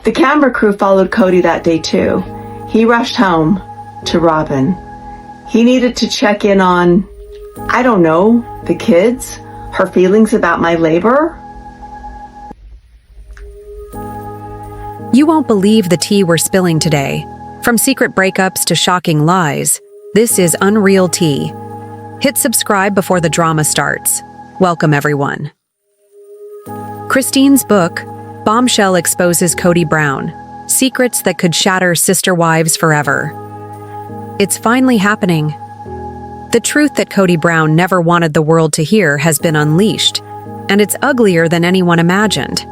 The camera crew followed Kody that day too. He rushed home to Robyn. He needed to check in on, I don't know, the kids, her feelings about my labor. You won't believe the tea we're spilling today. From secret breakups to shocking lies, this is Unreal Tea. Hit subscribe before the drama starts. Welcome, everyone. Christine's book, Bombshell, exposes Kody Brown, secrets that could shatter sister wives forever. It's finally happening. The truth that Kody Brown never wanted the world to hear has been unleashed, and it's uglier than anyone imagined.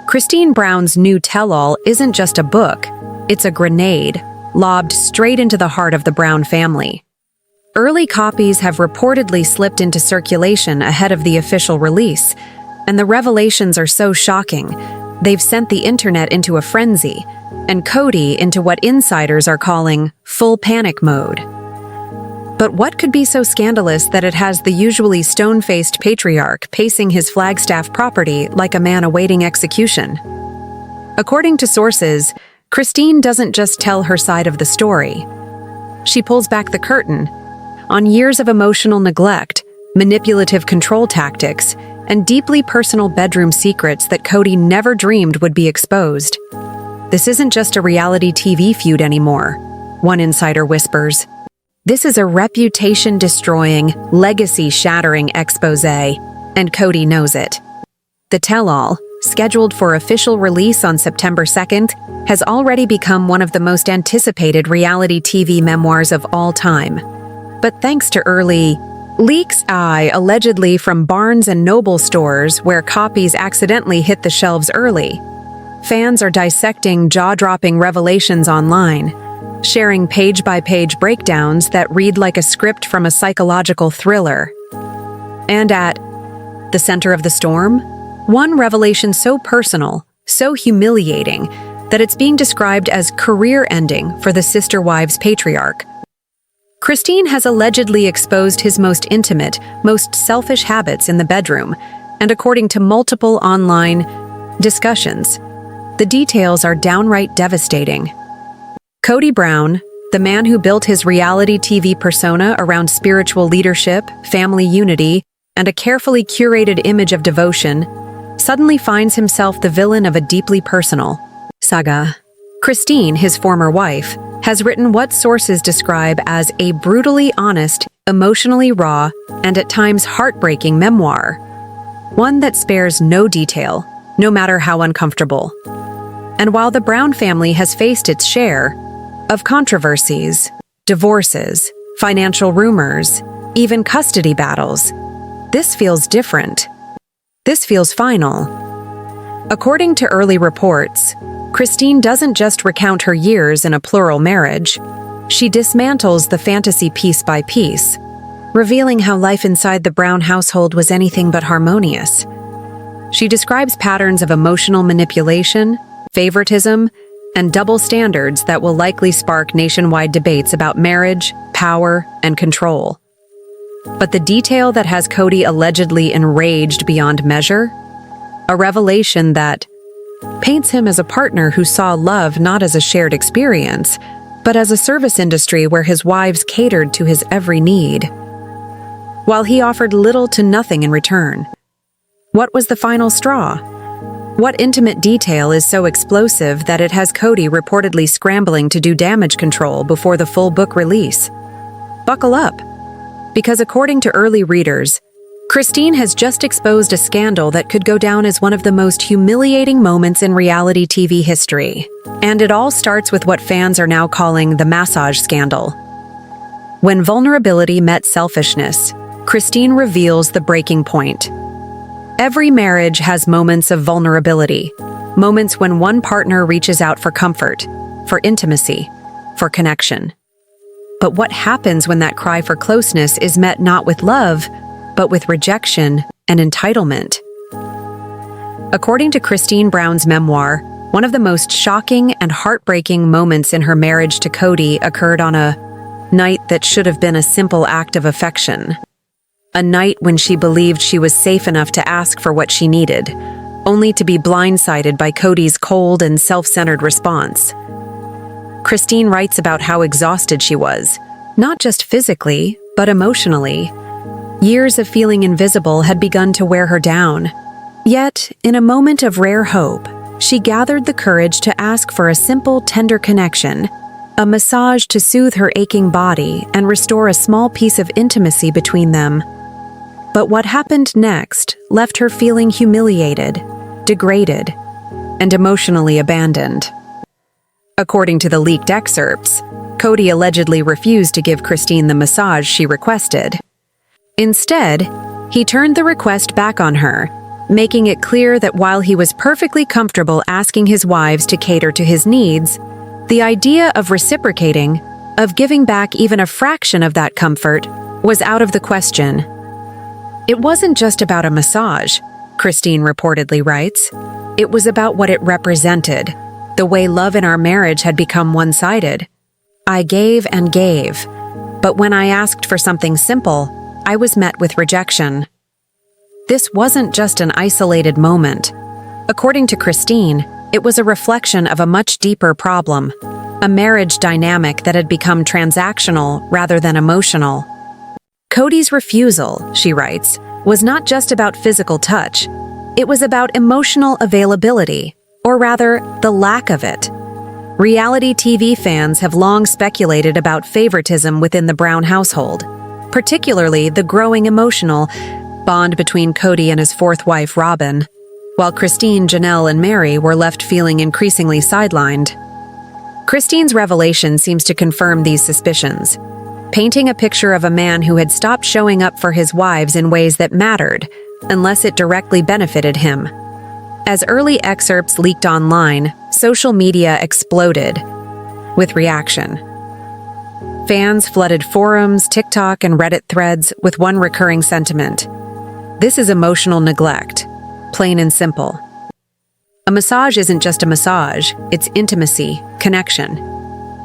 Christine Brown's new tell-all isn't just a book, it's a grenade, lobbed straight into the heart of the Brown family. Early copies have reportedly slipped into circulation ahead of the official release, and the revelations are so shocking, they've sent the internet into a frenzy, and Kody into what insiders are calling full panic mode. But what could be so scandalous that it has the usually stone-faced patriarch pacing his Flagstaff property like a man awaiting execution? According to sources, Christine doesn't just tell her side of the story. She pulls back the curtain on years of emotional neglect, manipulative control tactics, and deeply personal bedroom secrets that Kody never dreamed would be exposed. This isn't just a reality TV feud anymore, one insider whispers. This is a reputation-destroying, legacy-shattering exposé, and Kody knows it. The tell-all, scheduled for official release on September 2nd, has already become one of the most anticipated reality TV memoirs of all time. But thanks to early leaks, allegedly from Barnes & Noble stores where copies accidentally hit the shelves early, fans are dissecting jaw-dropping revelations online, sharing page-by-page breakdowns that read like a script from a psychological thriller. And at the center of the storm, one revelation so personal, so humiliating, that it's being described as career-ending for the sister wives patriarch. Christine has allegedly exposed his most intimate, most selfish habits in the bedroom, and according to multiple online discussions, the details are downright devastating. Kody Brown, the man who built his reality TV persona around spiritual leadership, family unity, and a carefully curated image of devotion, suddenly finds himself the villain of a deeply personal saga. Christine, his former wife, has written what sources describe as a brutally honest, emotionally raw, and at times heartbreaking memoir. One that spares no detail, no matter how uncomfortable. And while the Brown family has faced its share of controversies, divorces, financial rumors, even custody battles, this feels different. This feels final. According to early reports, Christine doesn't just recount her years in a plural marriage. She dismantles the fantasy piece by piece, revealing how life inside the Brown household was anything but harmonious. She describes patterns of emotional manipulation, favoritism, and double standards that will likely spark nationwide debates about marriage, power, and control. But the detail that has Kody allegedly enraged beyond measure? A revelation that paints him as a partner who saw love not as a shared experience, but as a service industry where his wives catered to his every need, while he offered little to nothing in return. What was the final straw? What intimate detail is so explosive that it has Kody reportedly scrambling to do damage control before the full book release? Buckle up, because according to early readers, Christine has just exposed a scandal that could go down as one of the most humiliating moments in reality TV history. And it all starts with what fans are now calling the massage scandal. When vulnerability met selfishness, Christine reveals the breaking point. Every marriage has moments of vulnerability, moments when one partner reaches out for comfort, for intimacy, for connection. But what happens when that cry for closeness is met not with love, but with rejection and entitlement? According to Christine Brown's memoir, one of the most shocking and heartbreaking moments in her marriage to Cody occurred on a night that should have been a simple act of affection. A night when she believed she was safe enough to ask for what she needed, only to be blindsided by Kody's cold and self-centered response. Christine writes about how exhausted she was, not just physically, but emotionally. Years of feeling invisible had begun to wear her down. Yet, in a moment of rare hope, she gathered the courage to ask for a simple, tender connection, a massage to soothe her aching body and restore a small piece of intimacy between them. But what happened next left her feeling humiliated, degraded, and emotionally abandoned. According to the leaked excerpts, Kody allegedly refused to give Christine the massage she requested. Instead, he turned the request back on her, making it clear that while he was perfectly comfortable asking his wives to cater to his needs, the idea of reciprocating, of giving back even a fraction of that comfort, was out of the question. It wasn't just about a massage, Christine reportedly writes. It was about what it represented, the way love in our marriage had become one-sided. I gave and gave, but when I asked for something simple, I was met with rejection. This wasn't just an isolated moment. According to Christine, it was a reflection of a much deeper problem, a marriage dynamic that had become transactional rather than emotional. Kody's refusal, she writes, was not just about physical touch. It was about emotional availability, or rather, the lack of it. Reality TV fans have long speculated about favoritism within the Brown household, particularly the growing emotional bond between Kody and his fourth wife, Robyn, while Christine, Janelle, and Meri were left feeling increasingly sidelined. Christine's revelation seems to confirm these suspicions, painting a picture of a man who had stopped showing up for his wives in ways that mattered, unless it directly benefited him. As early excerpts leaked online, social media exploded with reaction. Fans flooded forums, TikTok, and Reddit threads with one recurring sentiment. This is emotional neglect, plain and simple. A massage isn't just a massage, it's intimacy, connection.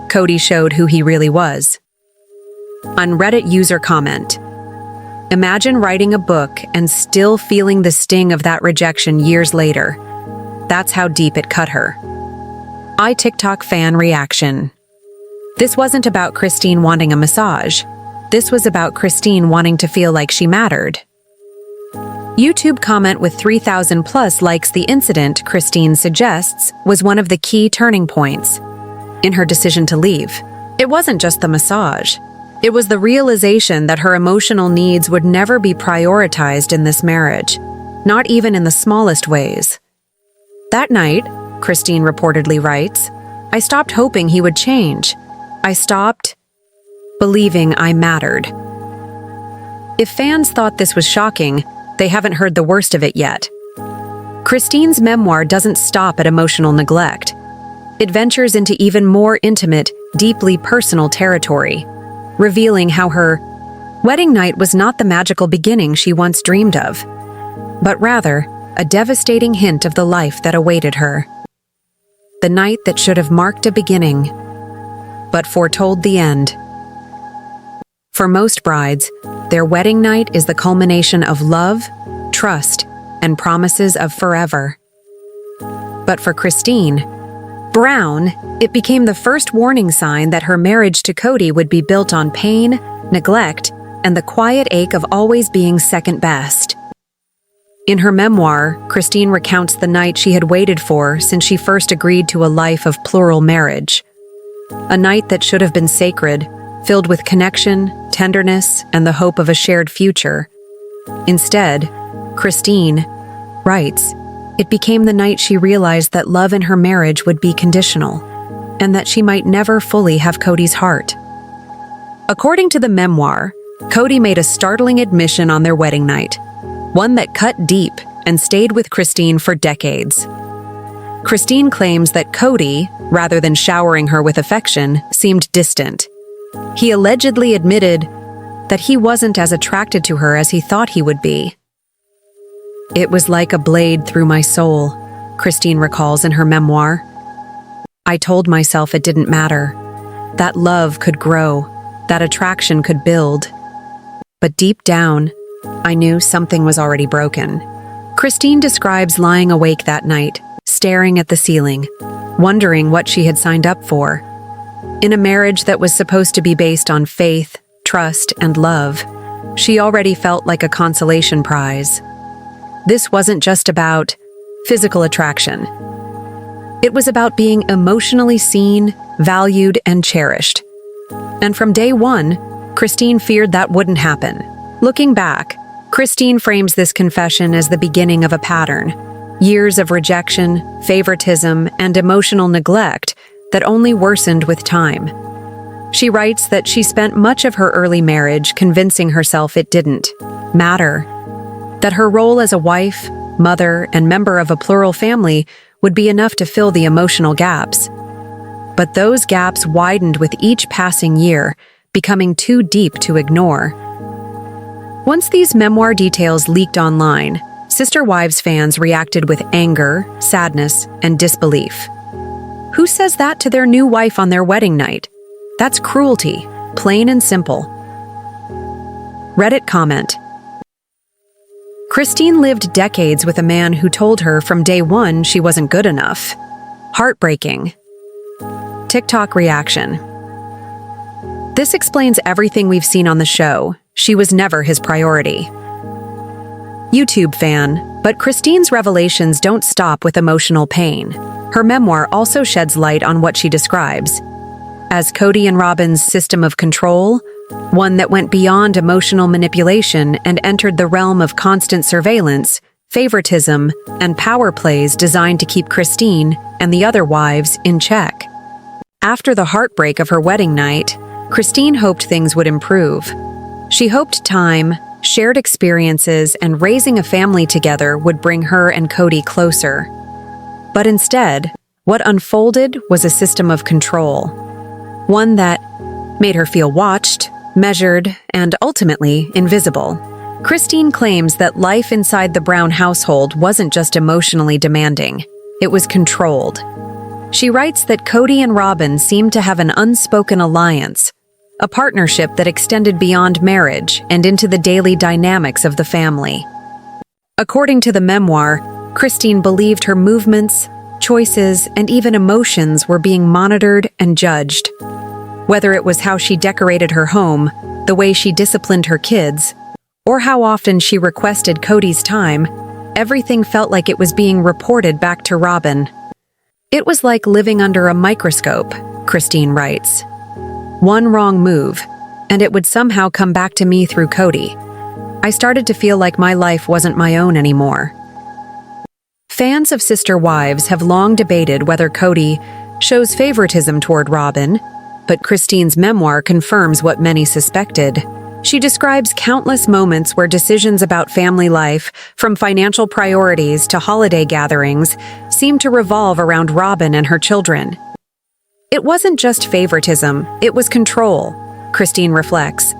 Kody showed who he really was. On Reddit user comment, imagine writing a book and still feeling the sting of that rejection years later. That's how deep it cut her. TikTok fan reaction. This wasn't about Christine wanting a massage. This was about Christine wanting to feel like she mattered. YouTube comment with 3,000 plus likes. The incident, Christine suggests, was one of the key turning points in her decision to leave. It wasn't just the massage. It was the realization that her emotional needs would never be prioritized in this marriage, not even in the smallest ways. That night, Christine reportedly writes, I stopped hoping he would change. I stopped believing I mattered. If fans thought this was shocking, they haven't heard the worst of it yet. Christine's memoir doesn't stop at emotional neglect. It ventures into even more intimate, deeply personal territory, revealing how her wedding night was not the magical beginning she once dreamed of, but rather a devastating hint of the life that awaited her. The night that should have marked a beginning, but foretold the end. For most brides, their wedding night is the culmination of love, trust, and promises of forever. But for Christine Brown, it became the first warning sign that her marriage to Kody would be built on pain, neglect, and the quiet ache of always being second best. In her memoir, Christine recounts the night she had waited for since she first agreed to a life of plural marriage. A night that should have been sacred, filled with connection, tenderness, and the hope of a shared future. Instead, Christine writes, it became the night she realized that love in her marriage would be conditional, and that she might never fully have Kody's heart. According to the memoir, Kody made a startling admission on their wedding night, one that cut deep and stayed with Christine for decades. Christine claims that Kody, rather than showering her with affection, seemed distant. He allegedly admitted that he wasn't as attracted to her as he thought he would be. It was like a blade through my soul, Christine recalls in her memoir. I told myself it didn't matter. That love could grow, that attraction could build. But deep down, I knew something was already broken. Christine describes lying awake that night, staring at the ceiling, wondering what she had signed up for. In a marriage that was supposed to be based on faith, trust, and love, she already felt like a consolation prize. This wasn't just about physical attraction. It was about being emotionally seen, valued, and cherished. And from day one, Christine feared that wouldn't happen. Looking back, Christine frames this confession as the beginning of a pattern. Years of rejection, favoritism, and emotional neglect that only worsened with time. She writes that she spent much of her early marriage convincing herself it didn't matter, that her role as a wife, mother, and member of a plural family would be enough to fill the emotional gaps. But those gaps widened with each passing year, becoming too deep to ignore. Once these memoir details leaked online, Sister Wives fans reacted with anger, sadness, and disbelief. Who says that to their new wife on their wedding night? That's cruelty, plain and simple. Reddit comment: Christine lived decades with a man who told her from day one she wasn't good enough. Heartbreaking. TikTok reaction: This explains everything we've seen on the show. She was never his priority. YouTube fan, but Christine's revelations don't stop with emotional pain. Her memoir also sheds light on what she describes as Cody and Robyn's system of control, one that went beyond emotional manipulation and entered the realm of constant surveillance, favoritism, and power plays designed to keep Christine and the other wives in check. After the heartbreak of her wedding night, Christine hoped things would improve. She hoped time, shared experiences, and raising a family together would bring her and Cody closer. But instead, what unfolded was a system of control. One that made her feel watched, measured, and ultimately invisible. Christine claims that life inside the Brown household wasn't just emotionally demanding, it was controlled. She writes that Cody and Robyn seemed to have an unspoken alliance, a partnership that extended beyond marriage and into the daily dynamics of the family. According to the memoir, Christine believed her movements, choices, and even emotions were being monitored and judged. Whether it was how she decorated her home, the way she disciplined her kids, or how often she requested Cody's time, everything felt like it was being reported back to Robyn. It was like living under a microscope, Christine writes. One wrong move, and it would somehow come back to me through Cody. I started to feel like my life wasn't my own anymore. Fans of Sister Wives have long debated whether Cody shows favoritism toward Robyn, but Christine's memoir confirms what many suspected. She describes countless moments where decisions about family life, from financial priorities to holiday gatherings, seemed to revolve around Robyn and her children. It wasn't just favoritism, it was control, Christine reflects.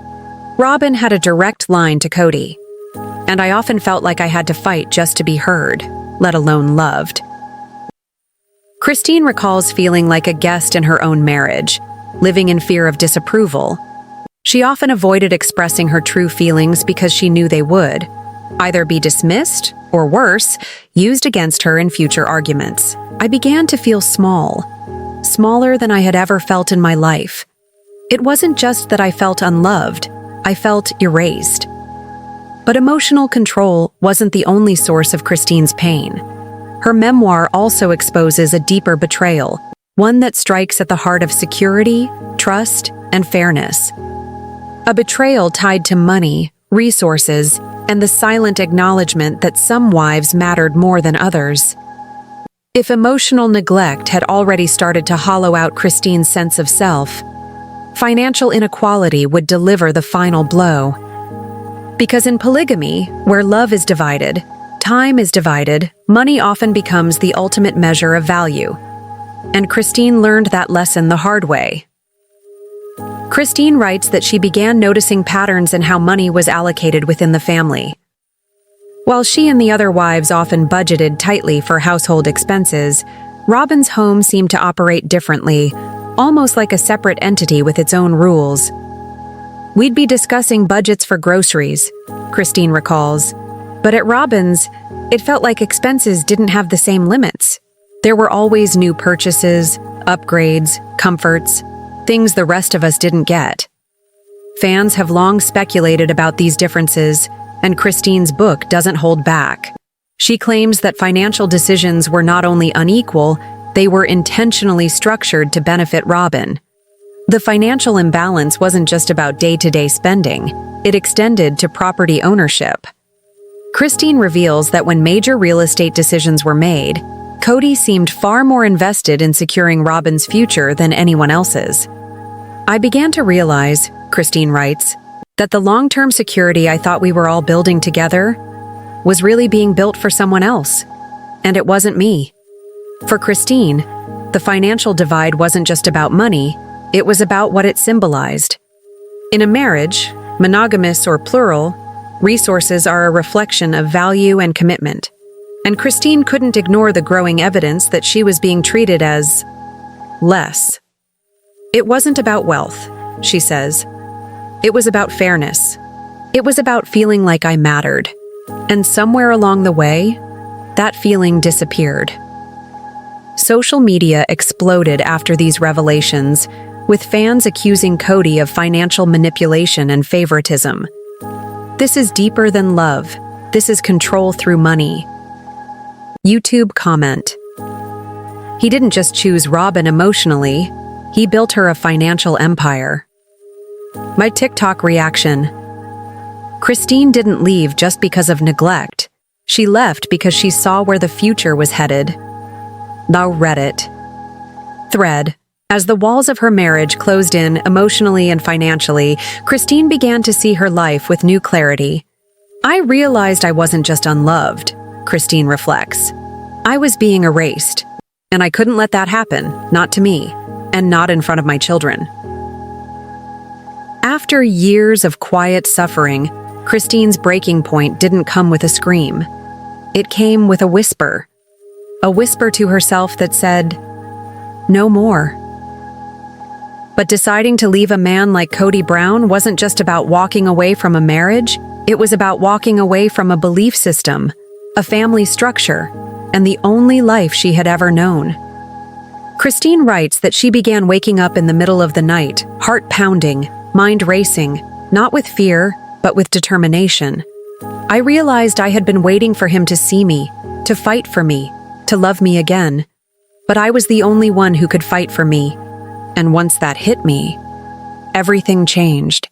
Robyn had a direct line to Cody, and I often felt like I had to fight just to be heard, let alone loved. Christine recalls feeling like a guest in her own marriage, living in fear of disapproval. She often avoided expressing her true feelings because she knew they would either be dismissed or, worse, used against her in future arguments. I began to feel small. Smaller than I had ever felt in my life. It wasn't just that I felt unloved, I felt erased. But emotional control wasn't the only source of Christine's pain. Her memoir also exposes a deeper betrayal, one that strikes at the heart of security, trust, and fairness. A betrayal tied to money, resources, and the silent acknowledgement that some wives mattered more than others. If emotional neglect had already started to hollow out Christine's sense of self, financial inequality would deliver the final blow. Because in polygamy, where love is divided, time is divided, money often becomes the ultimate measure of value. And Christine learned that lesson the hard way. Christine writes that she began noticing patterns in how money was allocated within the family. While she and the other wives often budgeted tightly for household expenses, Robyn's home seemed to operate differently, almost like a separate entity with its own rules. We'd be discussing budgets for groceries, Christine recalls, but at Robyn's, It felt like expenses didn't have the same limits. There were always new purchases, upgrades, comforts, things the rest of us didn't get. Fans have long speculated about these differences, and Christine's book doesn't hold back. She claims that financial decisions were not only unequal, they were intentionally structured to benefit Robyn. The financial imbalance wasn't just about day-to-day spending, it extended to property ownership. Christine reveals that when major real estate decisions were made, Cody seemed far more invested in securing Robyn's future than anyone else's. I began to realize, Christine writes, that the long-term security I thought we were all building together was really being built for someone else, and it wasn't me. For Christine, the financial divide wasn't just about money, it was about what it symbolized. In a marriage, monogamous or plural, resources are a reflection of value and commitment, and Christine couldn't ignore the growing evidence that she was being treated as less. It wasn't about wealth, she says. It was about fairness. It was about feeling like I mattered. And somewhere along the way, that feeling disappeared. Social media exploded after these revelations, with fans accusing Cody of financial manipulation and favoritism. This is deeper than love. This is control through money. YouTube comment. He didn't just choose Robyn emotionally, he built her a financial empire. My TikTok reaction. Christine didn't leave just because of neglect. She left because she saw where the future was headed. The Reddit thread. As the walls of her marriage closed in emotionally and financially, Christine began to see her life with new clarity. I realized I wasn't just unloved, Christine reflects. I was being erased, and I couldn't let that happen, not to me, and not in front of my children. After years of quiet suffering, Christine's breaking point didn't come with a scream. It came with a whisper to herself that said, "No more." But deciding to leave a man like Cody Brown wasn't just about walking away from a marriage, it was about walking away from a belief system, a family structure, and the only life she had ever known. Christine writes that she began waking up in the middle of the night, heart pounding, mind racing, not with fear, but with determination. I realized I had been waiting for him to see me, to fight for me, to love me again. But I was the only one who could fight for me. And once that hit me, everything changed.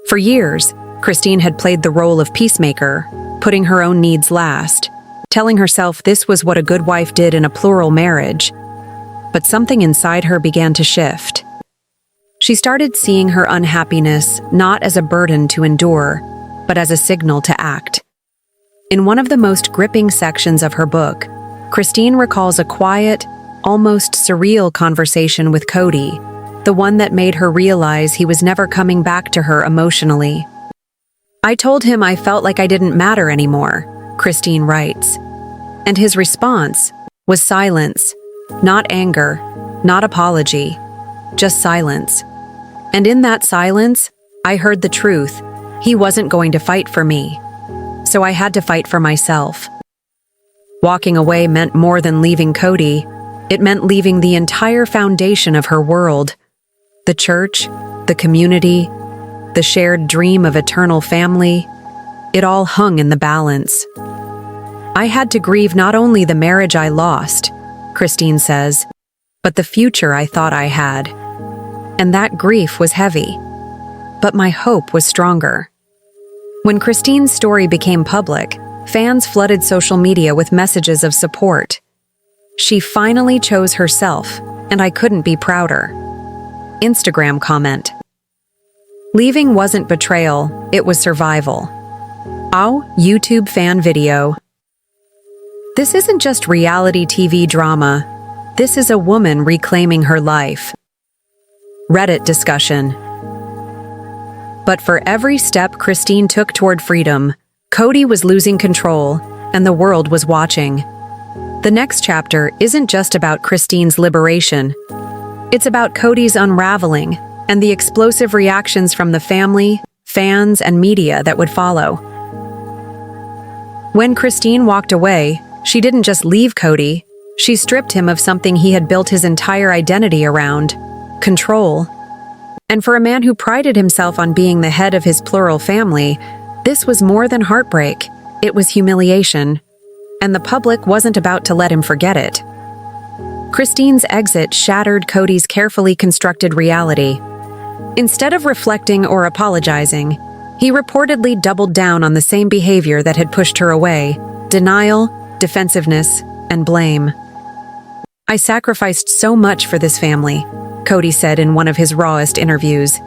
For years, Christine had played the role of peacemaker, putting her own needs last, telling herself this was what a good wife did in a plural marriage. But something inside her began to shift. She started seeing her unhappiness not as a burden to endure, but as a signal to act. In one of the most gripping sections of her book, Christine recalls a quiet, almost surreal conversation with Cody, the one that made her realize he was never coming back to her emotionally. I told him I felt like I didn't matter anymore, Christine writes. And his response was silence, not anger, not apology, just silence. And in that silence, I heard the truth. He wasn't going to fight for me. So I had to fight for myself. Walking away meant more than leaving Cody. It meant leaving the entire foundation of her world. The church, the community, the shared dream of eternal family. It all hung in the balance. I had to grieve not only the marriage I lost, Christine says, but the future I thought I had. And that grief was heavy. But my hope was stronger. When Christine's story became public, fans flooded social media with messages of support. She finally chose herself, and I couldn't be prouder. Instagram comment. Leaving wasn't betrayal, it was survival. Our YouTube fan video. This isn't just reality TV drama. This is a woman reclaiming her life. Reddit discussion. But for every step Christine took toward freedom, Cody was losing control, and the world was watching. The next chapter isn't just about Christine's liberation. It's about Cody's unraveling and the explosive reactions from the family, fans, and media that would follow. When Christine walked away, she didn't just leave Cody, she stripped him of something he had built his entire identity around: control. And for a man who prided himself on being the head of his plural family, this was more than heartbreak. It was humiliation. And the public wasn't about to let him forget it. Christine's exit shattered Cody's carefully constructed reality. Instead of reflecting or apologizing, he reportedly doubled down on the same behavior that had pushed her away: denial, defensiveness, and blame. "I sacrificed so much for this family," Cody said in one of his rawest interviews,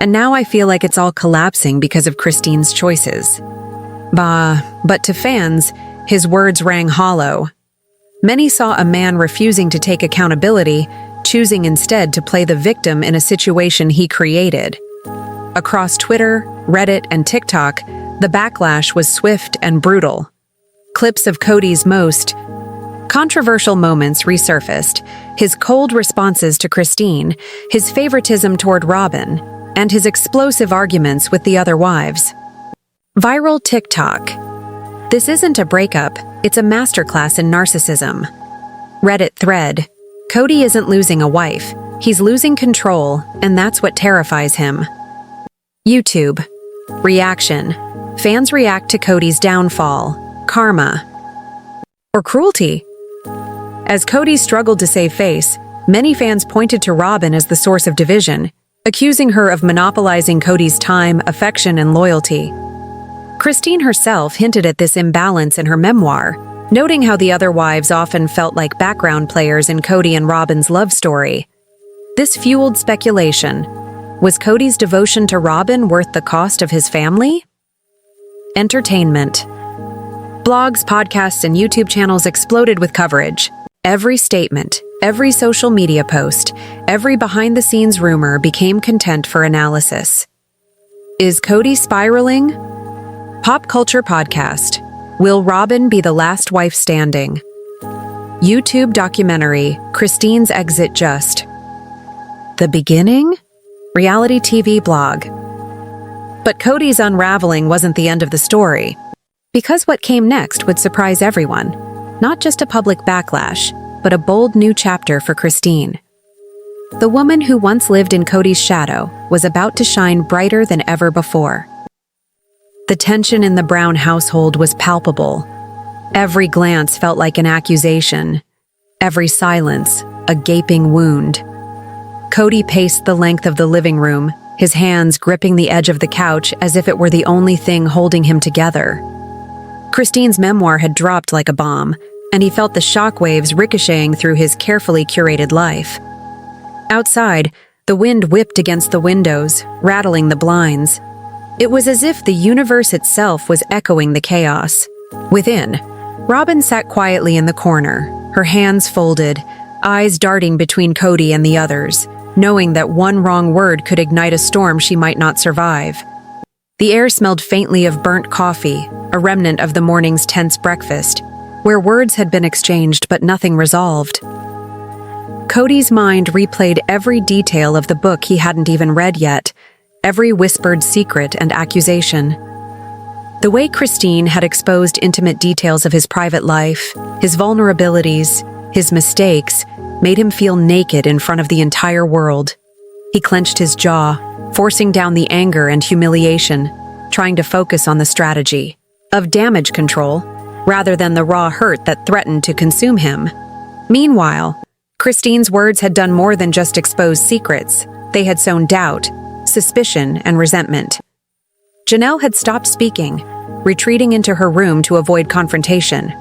"and now I feel like it's all collapsing because of Christine's choices." But to fans, his words rang hollow. Many saw a man refusing to take accountability, choosing instead to play the victim in a situation he created. Across Twitter, Reddit, and TikTok, the backlash was swift and brutal. Clips of Cody's most controversial moments resurfaced: his cold responses to Christine, his favoritism toward Robyn, and his explosive arguments with the other wives. Viral TikTok: "This isn't a breakup, it's a masterclass in narcissism." Reddit thread: "Cody isn't losing a wife, he's losing control, and that's what terrifies him." YouTube reaction: fans react to Cody's downfall, karma, or cruelty. As Cody struggled to save face, many fans pointed to Robyn as the source of division, accusing her of monopolizing Cody's time, affection, and loyalty. Christine herself hinted at this imbalance in her memoir, noting how the other wives often felt like background players in Cody and Robyn's love story. This fueled speculation. Was Cody's devotion to Robyn worth the cost of his family? Entertainment. Blogs, podcasts, and YouTube channels exploded with coverage. Every statement, every social media post, every behind-the-scenes rumor became content for analysis. Is Cody spiraling? Pop Culture Podcast: Will Robyn be the last wife standing? YouTube documentary: Christine's Exit Just the Beginning? Reality TV blog. But Cody's unraveling wasn't the end of the story, because what came next would surprise everyone. Not just a public backlash, but a bold new chapter for Christine. The woman who once lived in Cody's shadow was about to shine brighter than ever before. The tension in the Brown household was palpable. Every glance felt like an accusation. Every silence, a gaping wound. Cody paced the length of the living room, his hands gripping the edge of the couch as if it were the only thing holding him together. Christine's memoir had dropped like a bomb, and he felt the shockwaves ricocheting through his carefully curated life. Outside, the wind whipped against the windows, rattling the blinds. It was as if the universe itself was echoing the chaos. Within, Robyn sat quietly in the corner, her hands folded, eyes darting between Cody and the others, knowing that one wrong word could ignite a storm she might not survive. The air smelled faintly of burnt coffee, a remnant of the morning's tense breakfast, where words had been exchanged but nothing resolved. Cody's mind replayed every detail of the book he hadn't even read yet, every whispered secret and accusation. The way Christine had exposed intimate details of his private life, his vulnerabilities, his mistakes, made him feel naked in front of the entire world. He clenched his jaw, forcing down the anger and humiliation, trying to focus on the strategy of damage control rather than the raw hurt that threatened to consume him. Meanwhile, Christine's words had done more than just expose secrets. They had sown doubt, suspicion, and resentment. Janelle had stopped speaking, retreating into her room to avoid confrontation.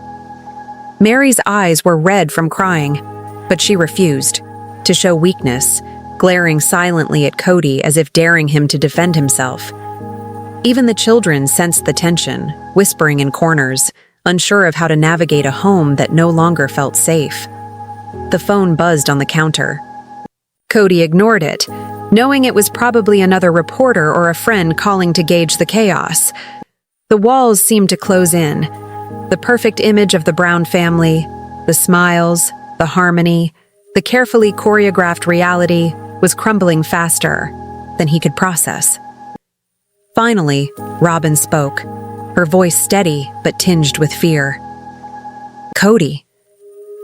Meri's eyes were red from crying, but she refused to show weakness, glaring silently at Cody as if daring him to defend himself. Even the children sensed the tension, whispering in corners, unsure of how to navigate a home that no longer felt safe. The phone buzzed on the counter. Cody ignored it, knowing it was probably another reporter or a friend calling to gauge the chaos. The walls seemed to close in. The perfect image of the Brown family, the smiles, the harmony, the carefully choreographed reality was crumbling faster than he could process. Finally, Robyn spoke. her voice steady but tinged with fear. "Cody,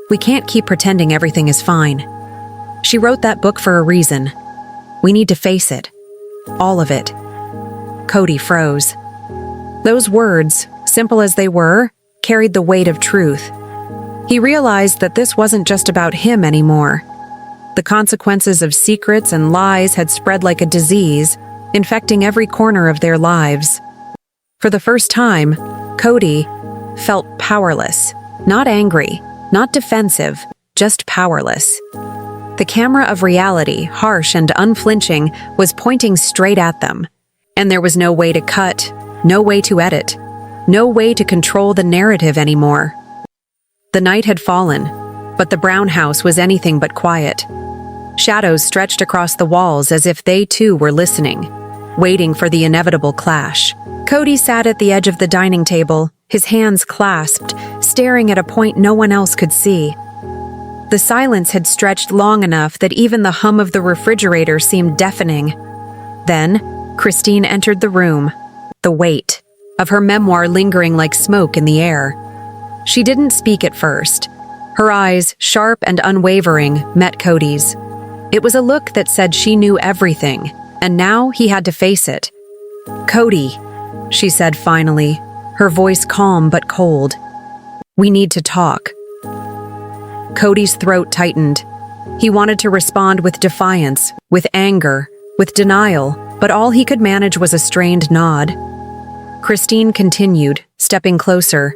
we can't keep pretending everything is fine. She wrote that book for a reason. We need to face it. All of it." Cody froze. Those words, simple as they were, carried the weight of truth. He realized that this wasn't just about him anymore. The consequences of secrets and lies had spread like a disease, infecting every corner of their lives. For the first time, Cody felt powerless, not angry, not defensive, just powerless. The camera of reality, harsh and unflinching, was pointing straight at them, and there was no way to cut, no way to edit, no way to control the narrative anymore. The night had fallen, but the brown house was anything but quiet. Shadows stretched across the walls as if they too were listening, waiting for the inevitable clash. Cody sat at the edge of the dining table, his hands clasped, staring at a point no one else could see. The silence had stretched long enough that even the hum of the refrigerator seemed deafening. Then, Christine entered the room, the weight of her memoir lingering like smoke in the air. She didn't speak at first. Her eyes, sharp and unwavering, met Cody's. It was a look that said she knew everything, and now he had to face it. "Cody," she said finally, her voice calm but cold. "We need to talk." Cody's throat tightened. He wanted to respond with defiance, with anger, with denial, but all he could manage was a strained nod. Christine continued, stepping closer,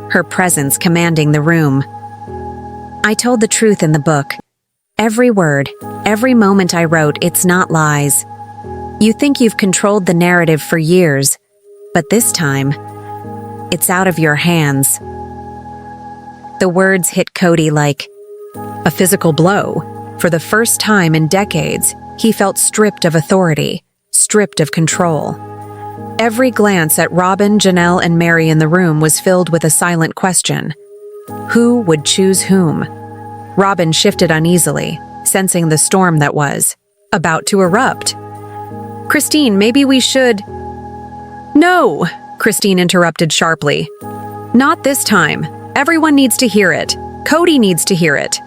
her presence commanding the room. "I told the truth in the book. Every word, every moment I wrote, it's not lies. You think you've controlled the narrative for years, but this time, it's out of your hands." The words hit Cody like a physical blow. For the first time in decades, he felt stripped of authority, stripped of control. Every glance at Robyn, Janelle, and Meri in the room was filled with a silent question. Who would choose whom? Robyn shifted uneasily, sensing the storm that was about to erupt. "Christine, maybe we should—" "No!" Christine interrupted sharply. "Not this time. Everyone needs to hear it. Cody needs to hear it."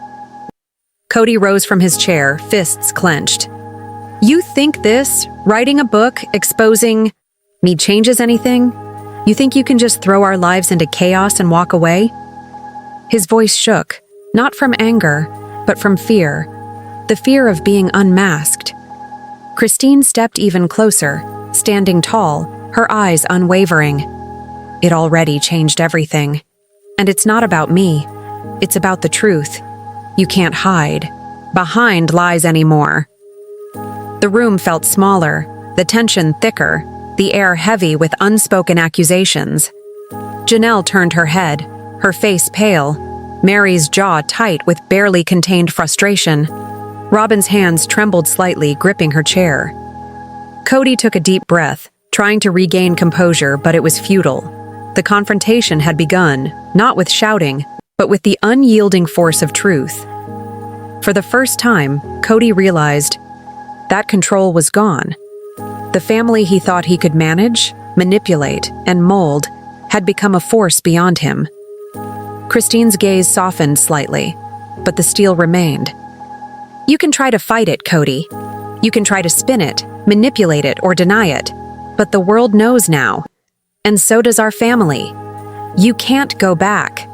Cody rose from his chair, fists clenched. "You think this, writing a book, exposing me changes anything? You think you can just throw our lives into chaos and walk away?" His voice shook, not from anger, but from fear, the fear of being unmasked. Christine stepped even closer, standing tall, her eyes unwavering. "It already changed everything. And it's not about me. It's about the truth. You can't hide behind lies anymore." The room felt smaller, the tension thicker, the air heavy with unspoken accusations. Janelle turned her head, her face pale, Meri's jaw tight with barely contained frustration. Robyn's hands trembled slightly, gripping her chair. Cody took a deep breath, trying to regain composure, but it was futile. The confrontation had begun, not with shouting, but with the unyielding force of truth. For the first time, Cody realized that control was gone. The family he thought he could manage, manipulate, and mold had become a force beyond him. Christine's gaze softened slightly, but the steel remained. "You can try to fight it, Cody. You can try to spin it, manipulate it, or deny it. But the world knows now. And so does our family. You can't go back."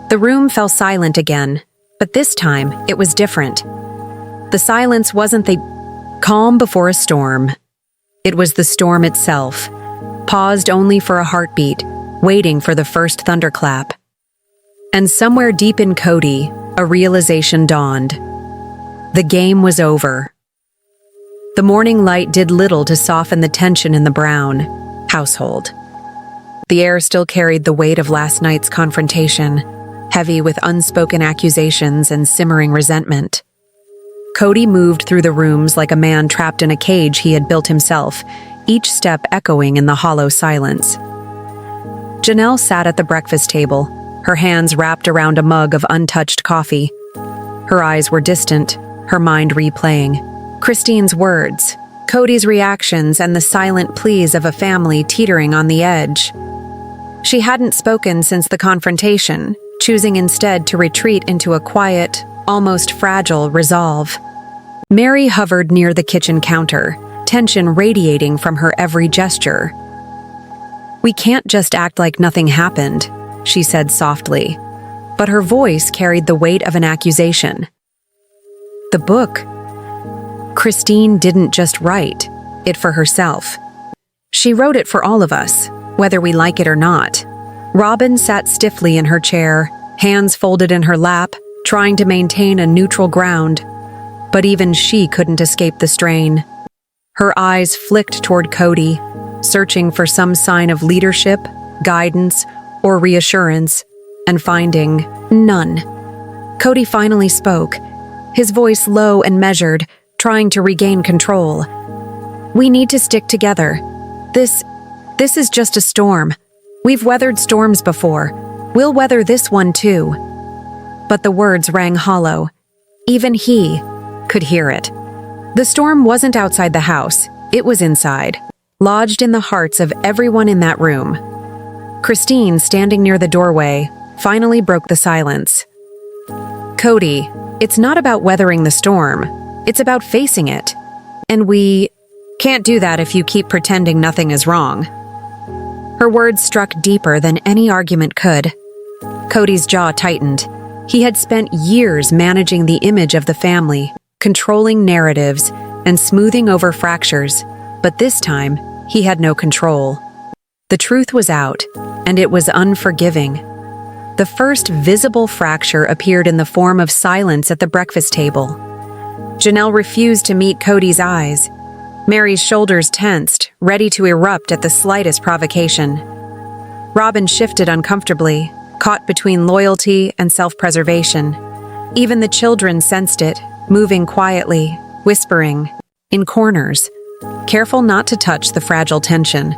The room fell silent again, but this time it was different. The silence wasn't the calm before a storm. It was the storm itself, paused only for a heartbeat, waiting for the first thunderclap. And somewhere deep in Cody, a realization dawned. The game was over. The morning light did little to soften the tension in the Brown household. The air still carried the weight of last night's confrontation, heavy with unspoken accusations and simmering resentment. Cody moved through the rooms like a man trapped in a cage he had built himself, each step echoing in the hollow silence. Janelle sat at the breakfast table, her hands wrapped around a mug of untouched coffee. Her eyes were distant, her mind replaying Christine's words. Cody's reactions and the silent pleas of a family teetering on the edge. She hadn't spoken since the confrontation, choosing instead to retreat into a quiet, almost fragile resolve. Meri hovered near the kitchen counter, tension radiating from her every gesture. "We can't just act like nothing happened," she said softly, but her voice carried the weight of an accusation. "The book. Christine didn't just write it for herself. She wrote it for all of us, whether we like it or not." Robyn sat stiffly in her chair, hands folded in her lap, trying to maintain a neutral ground. But even she couldn't escape the strain. Her eyes flicked toward Cody, searching for some sign of leadership, guidance, or reassurance, and finding none. Cody finally spoke, his voice low and measured, trying to regain control. "We need to stick together. This is just a storm. We've weathered storms before. We'll weather this one too." But the words rang hollow. Even he could hear it. The storm wasn't outside the house, it was inside, lodged in the hearts of everyone in that room. Christine, standing near the doorway, finally broke the silence. "Cody, it's not about weathering the storm. It's about facing it. And we can't do that if you keep pretending nothing is wrong." Her words struck deeper than any argument could. Cody's jaw tightened. He had spent years managing the image of the family, controlling narratives, and smoothing over fractures, but this time, he had no control. The truth was out, and it was unforgiving. The first visible fracture appeared in the form of silence at the breakfast table. Janelle refused to meet Cody's eyes. Meri's shoulders tensed, ready to erupt at the slightest provocation. Robyn shifted uncomfortably, caught between loyalty and self-preservation. Even the children sensed it, moving quietly, whispering, in corners, careful not to touch the fragile tension.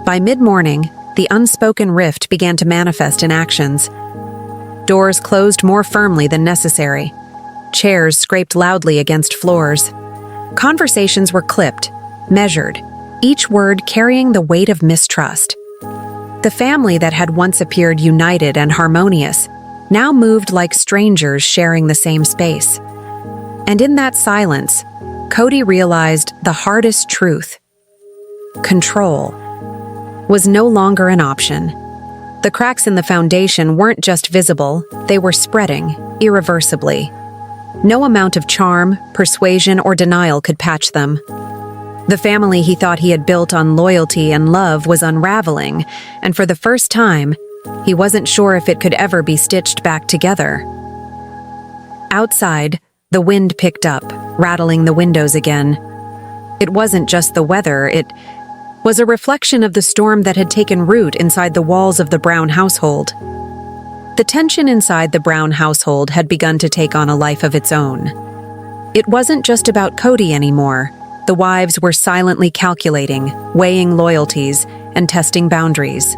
By mid-morning, the unspoken rift began to manifest in actions. Doors closed more firmly than necessary. Chairs scraped loudly against floors. Conversations were clipped, measured, each word carrying the weight of mistrust. The family that had once appeared united and harmonious now moved like strangers sharing the same space. And in that silence, Cody realized the hardest truth. Control was no longer an option. The cracks in the foundation weren't just visible, they were spreading, irreversibly. No amount of charm, persuasion, or denial could patch them. The family he thought he had built on loyalty and love was unraveling, and for the first time, he wasn't sure if it could ever be stitched back together. Outside, the wind picked up, rattling the windows again. It wasn't just the weather, it was a reflection of the storm that had taken root inside the walls of the Brown household. The tension inside the Brown household had begun to take on a life of its own. It wasn't just about Cody anymore. The wives were silently calculating, weighing loyalties, and testing boundaries.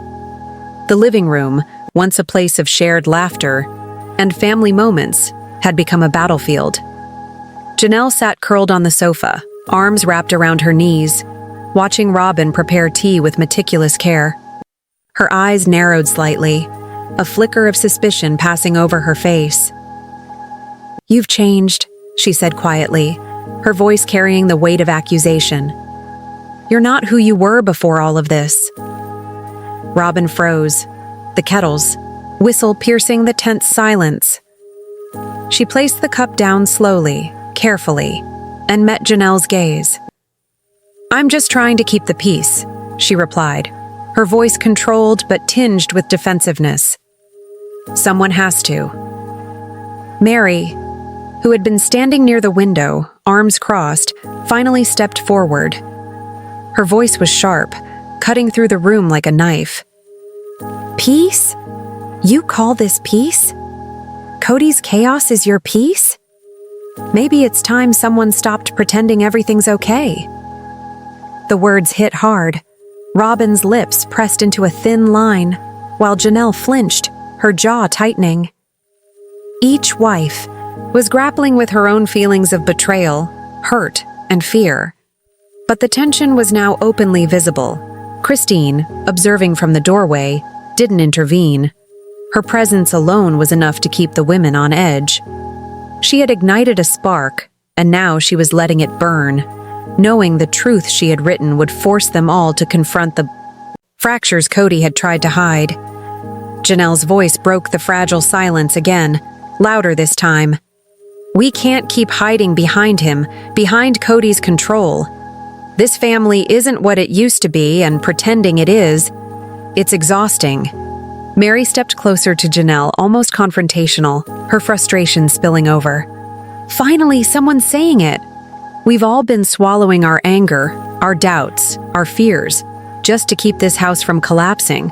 The living room, once a place of shared laughter and family moments, had become a battlefield. Janelle sat curled on the sofa, arms wrapped around her knees, watching Robyn prepare tea with meticulous care. Her eyes narrowed slightly, a flicker of suspicion passing over her face. "You've changed," she said quietly, her voice carrying the weight of accusation. "You're not who you were before all of this." Robyn froze, the kettle's whistle piercing the tense silence. She placed the cup down slowly, carefully, and met Janelle's gaze. "I'm just trying to keep the peace," she replied, her voice controlled but tinged with defensiveness. "Someone has to." Meri, who had been standing near the window, arms crossed, finally stepped forward. Her voice was sharp, cutting through the room like a knife. "Peace? You call this peace? Cody's chaos is your peace? Maybe it's time someone stopped pretending everything's okay." The words hit hard. Robyn's lips pressed into a thin line, while Janelle flinched, her jaw tightening. Each wife was grappling with her own feelings of betrayal, hurt, and fear. But the tension was now openly visible. Christine, observing from the doorway, didn't intervene. Her presence alone was enough to keep the women on edge. She had ignited a spark, and now she was letting it burn, knowing the truth she had written would force them all to confront the fractures Cody had tried to hide. Janelle's voice broke the fragile silence again, louder this time. We can't keep hiding behind him, behind Cody's control. This family isn't what it used to be, and pretending it is, it's exhausting. Meri stepped closer to Janelle, almost confrontational, her frustration spilling over. Finally, someone's saying it. We've all been swallowing our anger, our doubts, our fears, just to keep this house from collapsing.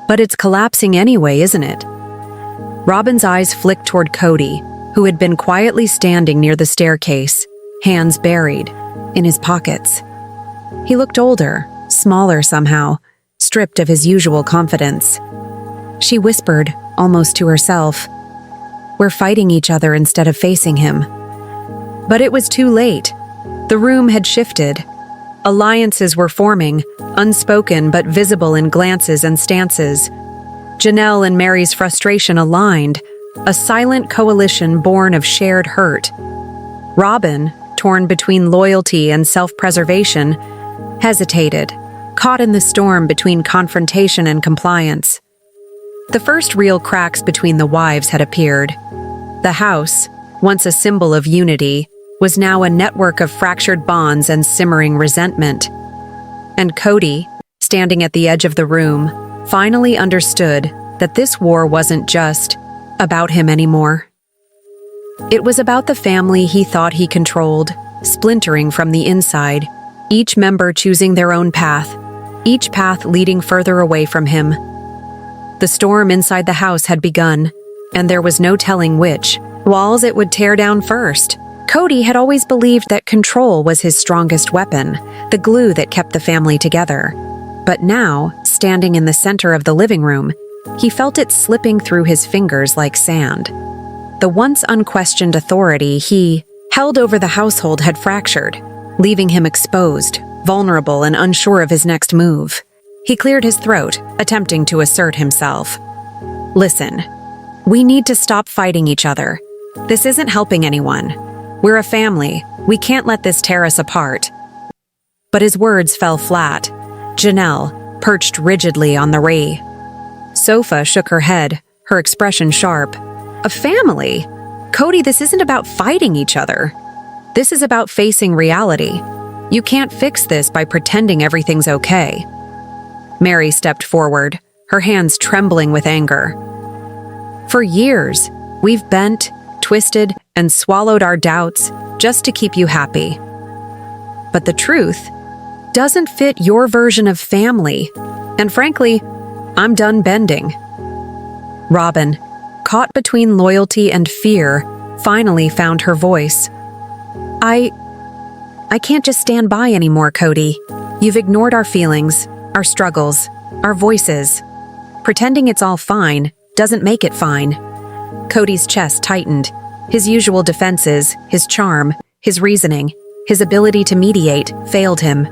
But it's collapsing anyway, isn't it? Robyn's eyes flicked toward Cody, who had been quietly standing near the staircase, hands buried in his pockets. He looked older, smaller somehow, stripped of his usual confidence. She whispered, almost to herself, "We're fighting each other instead of facing him." But it was too late. The room had shifted. Alliances were forming, unspoken but visible in glances and stances. Janelle and Meri's frustration aligned, a silent coalition born of shared hurt. Robyn, torn between loyalty and self-preservation, hesitated, caught in the storm between confrontation and compliance. The first real cracks between the wives had appeared. The house, once a symbol of unity, was now a network of fractured bonds and simmering resentment. And Cody, standing at the edge of the room, finally understood that this war wasn't just about him anymore. It was about the family he thought he controlled, splintering from the inside, each member choosing their own path, each path leading further away from him. The storm inside the house had begun, and there was no telling which walls it would tear down first. Cody had always believed that control was his strongest weapon, the glue that kept the family together. But now, standing in the center of the living room, he felt it slipping through his fingers like sand. The once unquestioned authority he held over the household had fractured, leaving him exposed, vulnerable, and unsure of his next move. He cleared his throat, attempting to assert himself. Listen, we need to stop fighting each other. This isn't helping anyone. We're a family. We can't let this tear us apart. But his words fell flat. Janelle, perched rigidly on the Ree. Sofa shook her head, her expression sharp. A family? Cody, this isn't about fighting each other. This is about facing reality. You can't fix this by pretending everything's okay. Meri stepped forward, her hands trembling with anger. For years, we've bent, twisted, and swallowed our doubts just to keep you happy. But the truth doesn't fit your version of family, and frankly, I'm done bending. Robyn, caught between loyalty and fear, finally found her voice. I can't just stand by anymore, Cody. You've ignored our feelings, our struggles, our voices. Pretending it's all fine doesn't make it fine. Cody's chest tightened. His usual defenses, his charm, his reasoning, his ability to mediate failed him.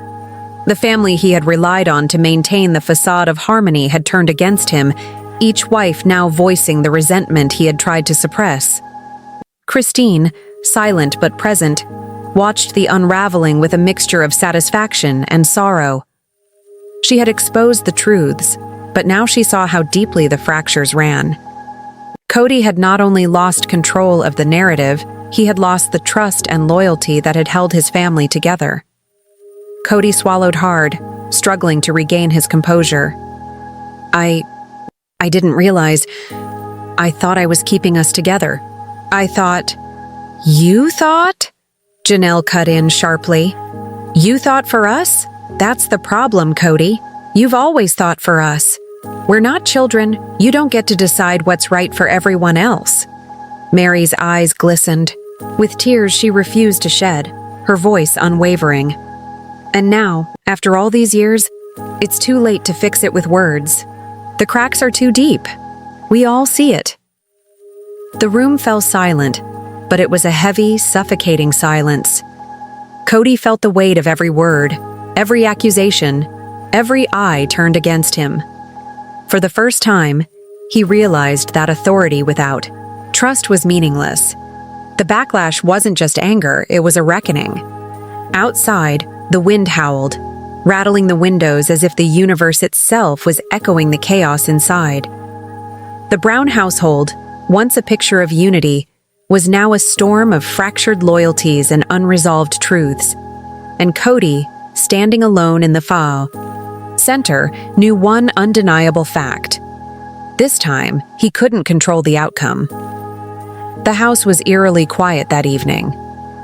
The family he had relied on to maintain the facade of harmony had turned against him, each wife now voicing the resentment he had tried to suppress. Christine, silent but present, watched the unraveling with a mixture of satisfaction and sorrow. She had exposed the truths, but now she saw how deeply the fractures ran. Cody had not only lost control of the narrative, he had lost the trust and loyalty that had held his family together. Cody swallowed hard, struggling to regain his composure. I didn't realize. I thought I was keeping us together. I thought... You thought? Janelle cut in sharply. You thought for us? That's the problem, Cody. You've always thought for us. We're not children. You don't get to decide what's right for everyone else. Meri's eyes glistened. With tears she refused to shed, her voice unwavering. And now, after all these years, it's too late to fix it with words. The cracks are too deep. We all see it. The room fell silent, but it was a heavy, suffocating silence. Cody felt the weight of every word, every accusation, every eye turned against him. For the first time, he realized that authority without trust was meaningless. The backlash wasn't just anger, it was a reckoning. Outside, the wind howled, rattling the windows as if the universe itself was echoing the chaos inside. The Brown household, once a picture of unity, was now a storm of fractured loyalties and unresolved truths. And Cody, standing alone in the center, knew one undeniable fact. This time, he couldn't control the outcome. The house was eerily quiet that evening,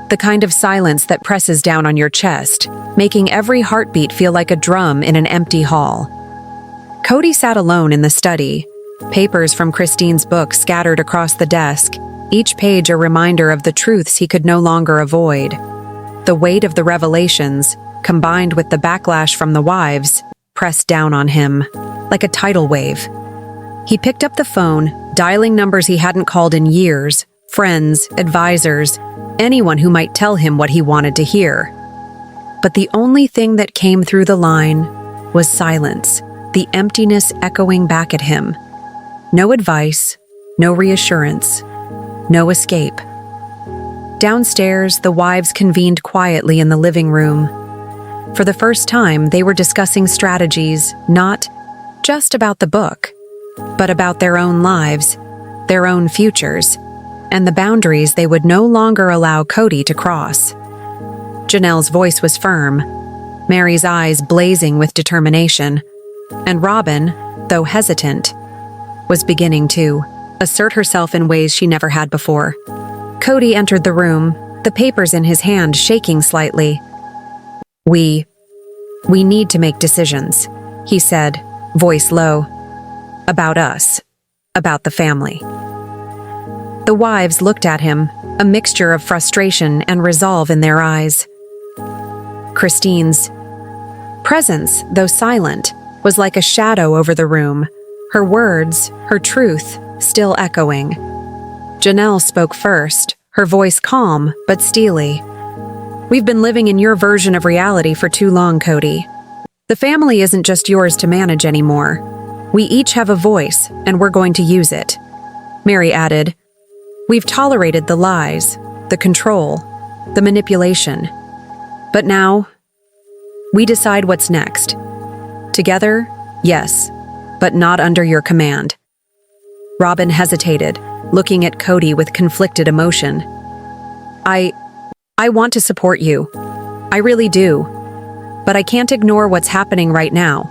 the kind of silence that presses down on your chest, making every heartbeat feel like a drum in an empty hall. Cody sat alone in the study, papers from Christine's book scattered across the desk, each page a reminder of the truths he could no longer avoid. The weight of the revelations, combined with the backlash from the wives, pressed down on him, like a tidal wave. He picked up the phone, dialing numbers he hadn't called in years, friends, advisors, anyone who might tell him what he wanted to hear. But the only thing that came through the line was silence, the emptiness echoing back at him. No advice, no reassurance, no escape. Downstairs, the wives convened quietly in the living room. For the first time, they were discussing strategies, not just about the book, but about their own lives, their own futures, and the boundaries they would no longer allow Cody to cross. Janelle's voice was firm, Meri's eyes blazing with determination, and Robyn, though hesitant, was beginning to assert herself in ways she never had before. Cody entered the room, the papers in his hand shaking slightly. We need to make decisions, he said, voice low. About us, about the family. The wives looked at him, a mixture of frustration and resolve in their eyes. Christine's presence, though silent, was like a shadow over the room, her words, her truth, still echoing. Janelle spoke first, her voice calm but steely. We've been living in your version of reality for too long, Cody. The family isn't just yours to manage anymore. We each have a voice, and we're going to use it. Meri added, We've tolerated the lies, the control, the manipulation. But now, we decide what's next. Together, yes, but not under your command. Robyn hesitated, looking at Cody with conflicted emotion. I want to support you. I really do. But I can't ignore what's happening right now.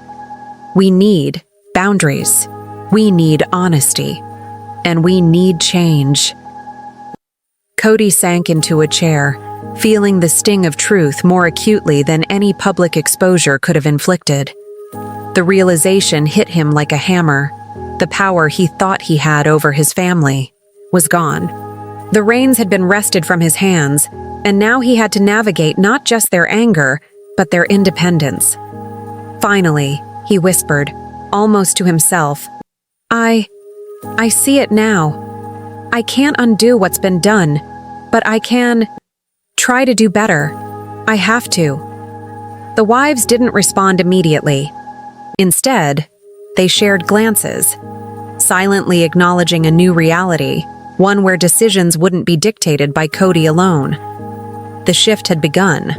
We need boundaries. We need honesty. And we need change. Cody sank into a chair, feeling the sting of truth more acutely than any public exposure could have inflicted. The realization hit him like a hammer. The power he thought he had over his family was gone. The reins had been wrested from his hands, and now he had to navigate not just their anger, but their independence. Finally, he whispered, almost to himself, I see it now. I can't undo what's been done, but I can try to do better. I have to. The wives didn't respond immediately. Instead, they shared glances, silently acknowledging a new reality, one where decisions wouldn't be dictated by Cody alone. The shift had begun.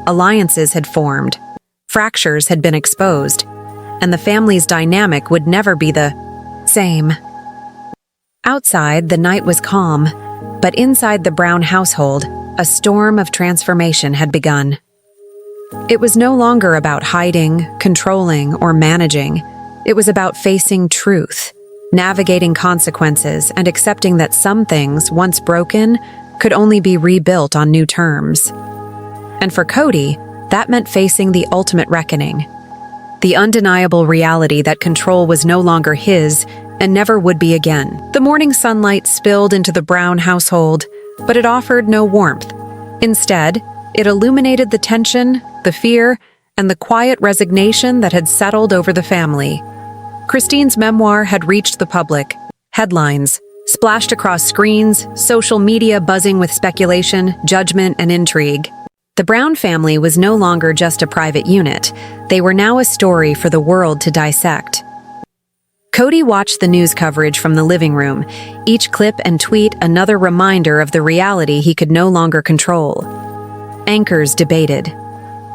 Alliances had formed. Fractures had been exposed. And the family's dynamic would never be the same. Outside, the night was calm, but inside the Brown household, a storm of transformation had begun. It was no longer about hiding, controlling, or managing. It was about facing truth, navigating consequences, and accepting that some things, once broken, could only be rebuilt on new terms. And for Cody, that meant facing the ultimate reckoning. The undeniable reality that control was no longer his and never would be again. The morning sunlight spilled into the Brown household, but it offered no warmth. Instead, it illuminated the tension, the fear, and the quiet resignation that had settled over the family. Christine's memoir had reached the public. Headlines splashed across screens, social media buzzing with speculation, judgment, and intrigue. The Brown family was no longer just a private unit. They were now a story for the world to dissect. Cody watched the news coverage from the living room, each clip and tweet another reminder of the reality he could no longer control. Anchors debated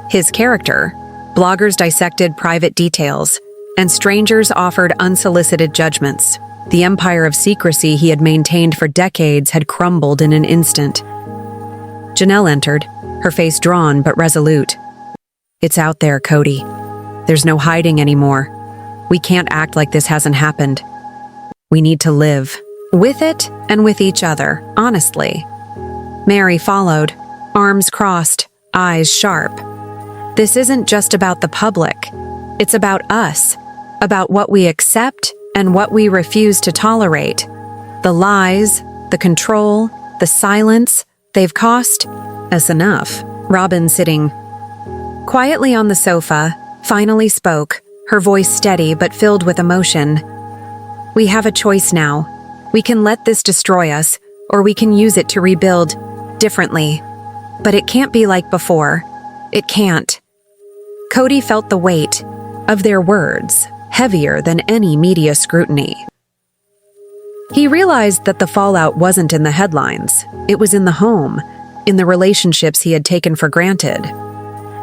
his character, bloggers dissected private details, and strangers offered unsolicited judgments. The empire of secrecy he had maintained for decades had crumbled in an instant. Janelle entered, her face drawn but resolute. "It's out there, Cody. There's no hiding anymore. We can't act like this hasn't happened. We need to live. With it and with each other, honestly." Meri followed, arms crossed, eyes sharp. "This isn't just about the public. It's about us, about what we accept and what we refuse to tolerate. The lies, the control, the silence, they've cost us enough." Robyn, sitting quietly on the sofa, finally spoke, her voice steady but filled with emotion. "We have a choice now. We can let this destroy us, or we can use it to rebuild differently. But it can't be like before. It can't." Cody felt the weight of their words, heavier than any media scrutiny. He realized that the fallout wasn't in the headlines. It was in the home, in the relationships he had taken for granted.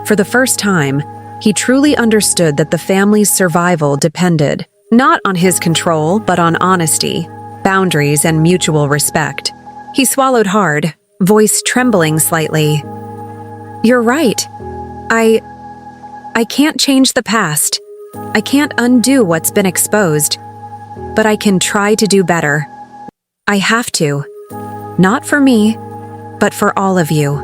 For the first time, he truly understood that the family's survival depended not on his control, but on honesty, boundaries, and mutual respect. He swallowed hard, voice trembling slightly. "You're right. I can't change the past. I can't undo what's been exposed. But I can try to do better. I have to. Not for me, but for all of you."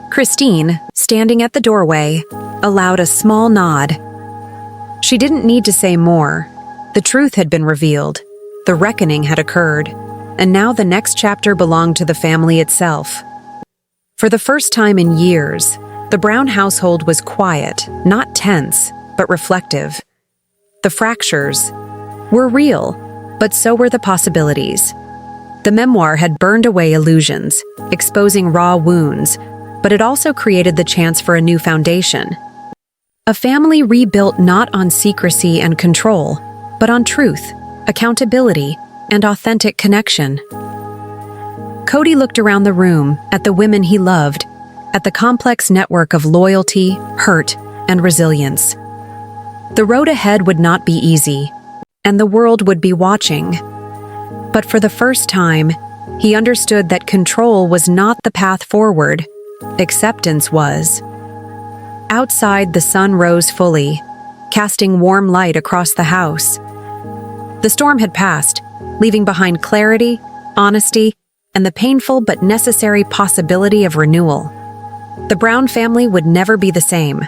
Christine, standing at the doorway, allowed a small nod. She didn't need to say more. The truth had been revealed. The reckoning had occurred. And now the next chapter belonged to the family itself. For the first time in years, the Brown household was quiet, not tense, but reflective. The fractures were real, but so were the possibilities. The memoir had burned away illusions, exposing raw wounds, but it also created the chance for a new foundation. A family rebuilt not on secrecy and control, but on truth, accountability, and authentic connection. Cody looked around the room, at the women he loved, at the complex network of loyalty, hurt, and resilience. The road ahead would not be easy, and the world would be watching. But for the first time, he understood that control was not the path forward. Acceptance was. Outside, the sun rose fully, casting warm light across the house. The storm had passed, leaving behind clarity, honesty, and the painful but necessary possibility of renewal. The Brown family would never be the same.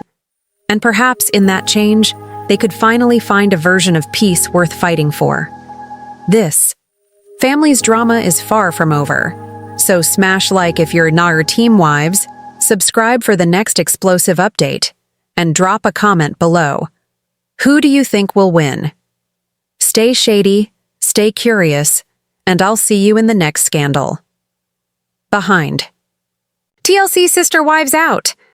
And perhaps in that change, they could finally find a version of peace worth fighting for. This family's drama is far from over. So smash like if you're our team wives, subscribe for the next explosive update, and drop a comment below. Who do you think will win? Stay shady, stay curious, and I'll see you in the next scandal. Behind. TLC Sister Wives out!